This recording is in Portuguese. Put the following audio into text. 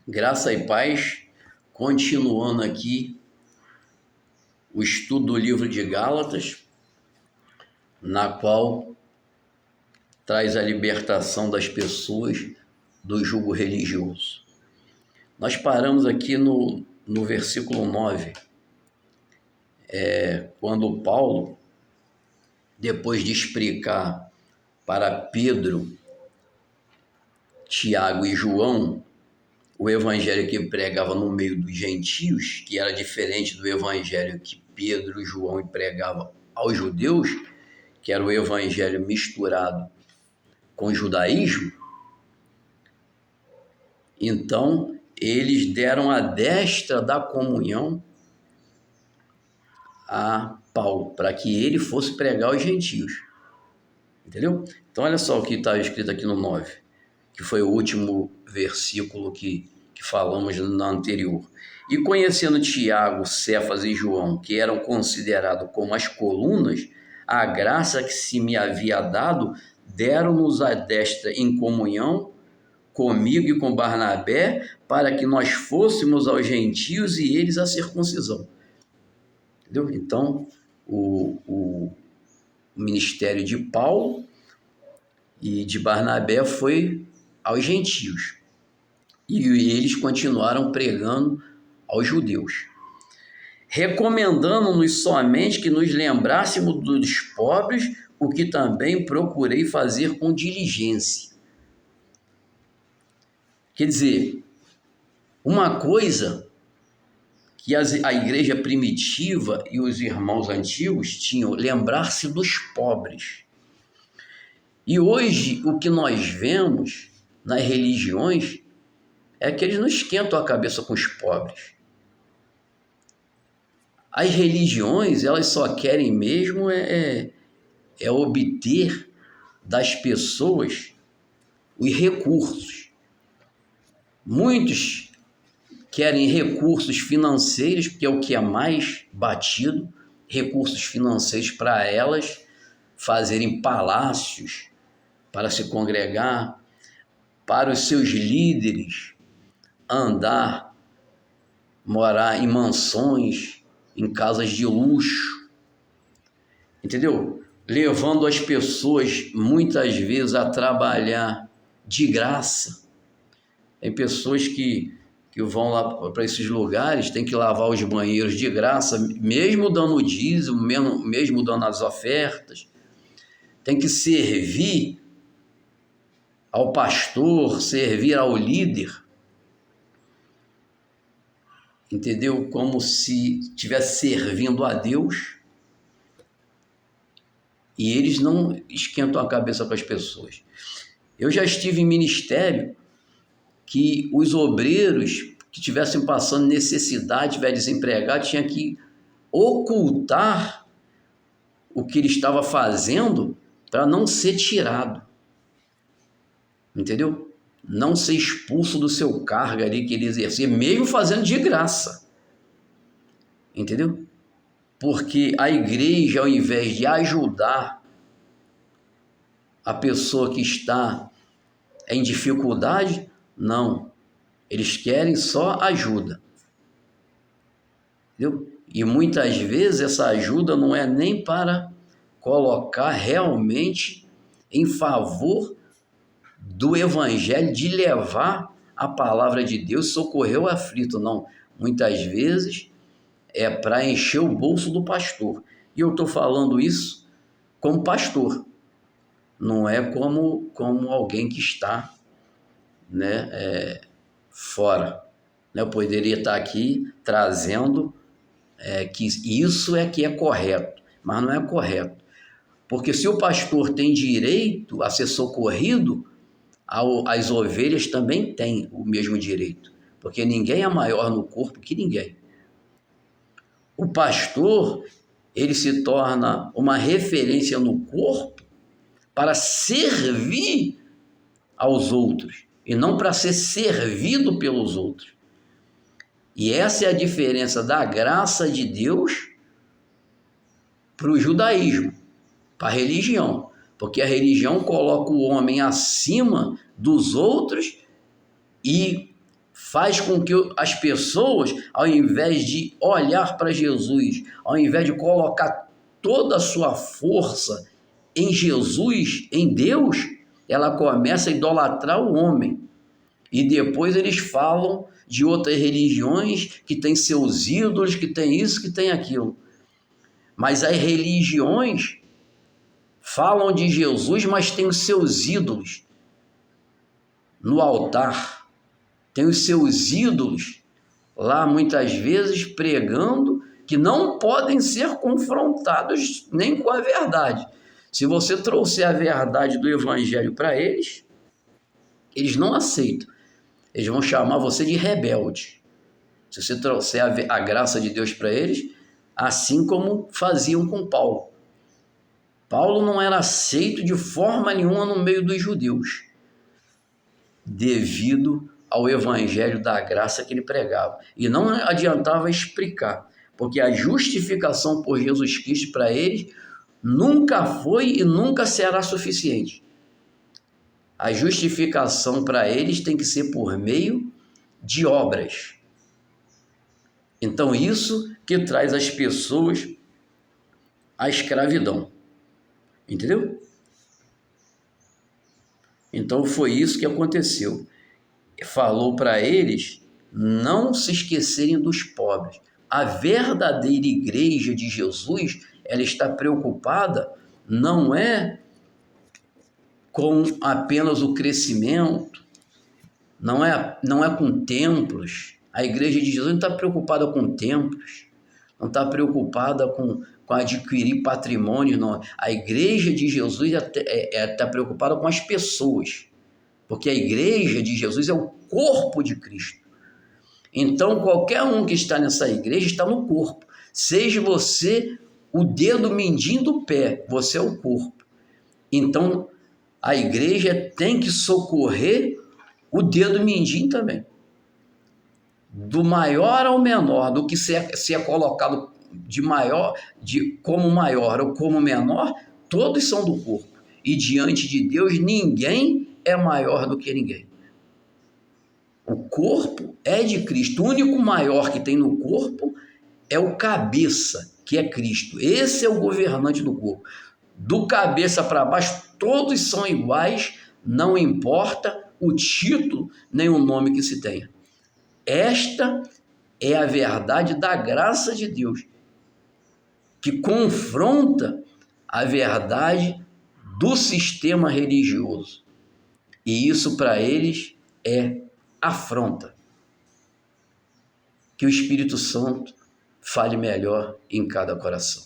Graça e paz, continuando aqui o estudo do livro de Gálatas, na qual traz a libertação das pessoas do jugo religioso. Nós paramos aqui no versículo 9, quando Paulo, depois de explicar para Pedro, Tiago e João o evangelho que pregava no meio dos gentios, que era diferente do evangelho que Pedro e João pregavam aos judeus, que era o evangelho misturado com o judaísmo. Então, eles deram a destra da comunhão a Paulo, para que ele fosse pregar aos gentios. Entendeu? Então, olha só o que está escrito aqui no 9, que foi o último versículo que falamos na anterior. E conhecendo Tiago, Cefas e João, que eram considerados como as colunas, a graça que se me havia dado, deram-nos a destra em comunhão comigo e com Barnabé, para que nós fôssemos aos gentios e eles à circuncisão. Entendeu? Então, o ministério de Paulo e de Barnabé foi aos gentios. E eles continuaram pregando aos judeus, recomendando-nos somente que nos lembrássemos dos pobres, o que também procurei fazer com diligência. Quer dizer, uma coisa que a igreja primitiva e os irmãos antigos tinham, lembrar-se dos pobres. E hoje o que nós vemos nas religiões é que eles não esquentam a cabeça com os pobres. As religiões, elas só querem mesmo obter das pessoas os recursos. Muitos querem recursos financeiros, porque é o que é mais batido, recursos financeiros para elas fazerem palácios para se congregar, para os seus líderes andar, morar em mansões, em casas de luxo, entendeu? Levando as pessoas muitas vezes a trabalhar de graça. Tem pessoas que vão lá para esses lugares, tem que lavar os banheiros de graça, mesmo dando dízimo, mesmo dando as ofertas, tem que servir ao pastor, servir ao líder, entendeu? Como se estivesse servindo a Deus, e eles não esquentam a cabeça com as pessoas. Eu já estive em ministério que os obreiros que estivessem passando necessidade, estiver desempregado, tinha que ocultar o que ele estava fazendo para não ser tirado, entendeu? Não ser expulso do seu cargo ali que ele exercia, mesmo fazendo de graça, entendeu? Porque a igreja, ao invés de ajudar a pessoa que está em dificuldade, não, eles querem só ajuda, entendeu? E muitas vezes essa ajuda não é nem para colocar realmente em favor do evangelho, de levar a palavra de Deus, socorrer o aflito, não. Muitas vezes é para encher o bolso do pastor. E eu estou falando isso como pastor, não é como alguém que está, né, fora. Eu poderia estar aqui trazendo que isso é que é correto, mas não é correto. Porque se o pastor tem direito a ser socorrido, as ovelhas também têm o mesmo direito, porque ninguém é maior no corpo que ninguém. O pastor, ele se torna uma referência no corpo para servir aos outros e não para ser servido pelos outros. E essa é a diferença da graça de Deus para o judaísmo, para a religião. Porque a religião coloca o homem acima dos outros e faz com que as pessoas, ao invés de olhar para Jesus, ao invés de colocar toda a sua força em Jesus, em Deus, ela começa a idolatrar o homem. E depois eles falam de outras religiões que têm seus ídolos, que tem isso, que tem aquilo. Mas as religiões falam de Jesus, mas têm os seus ídolos no altar. Tem os seus ídolos lá, muitas vezes, pregando que não podem ser confrontados nem com a verdade. Se você trouxer a verdade do evangelho para eles, eles não aceitam. Eles vão chamar você de rebelde. Se você trouxer a graça de Deus para eles, assim como faziam com Paulo. Paulo não era aceito de forma nenhuma no meio dos judeus, devido ao evangelho da graça que ele pregava. E não adiantava explicar, porque a justificação por Jesus Cristo para eles nunca foi e nunca será suficiente. A justificação para eles tem que ser por meio de obras. Então isso que traz as pessoas à escravidão. Entendeu? Então foi isso que aconteceu. Falou para eles não se esquecerem dos pobres. A verdadeira igreja de Jesus, ela está preocupada não é com apenas o crescimento, não é com templos. A igreja de Jesus não está preocupada com templos, não está preocupada com adquirir patrimônio, não. A igreja de Jesus está preocupada com as pessoas, porque a igreja de Jesus é o corpo de Cristo. Então, qualquer um que está nessa igreja está no corpo. Seja você o dedo mindinho do pé, você é o corpo. Então, a igreja tem que socorrer o dedo mindinho também. Do maior ao menor, do que se é colocado como maior ou como menor, todos são do corpo. E diante de Deus, ninguém é maior do que ninguém. O corpo é de Cristo. O único maior que tem no corpo é o cabeça, que é Cristo. Esse é o governante do corpo. Do cabeça para baixo, todos são iguais, não importa o título nem o nome que se tenha. Esta é a verdade da graça de Deus, que confronta a verdade do sistema religioso. E isso para eles é afronta. Que o Espírito Santo fale melhor em cada coração.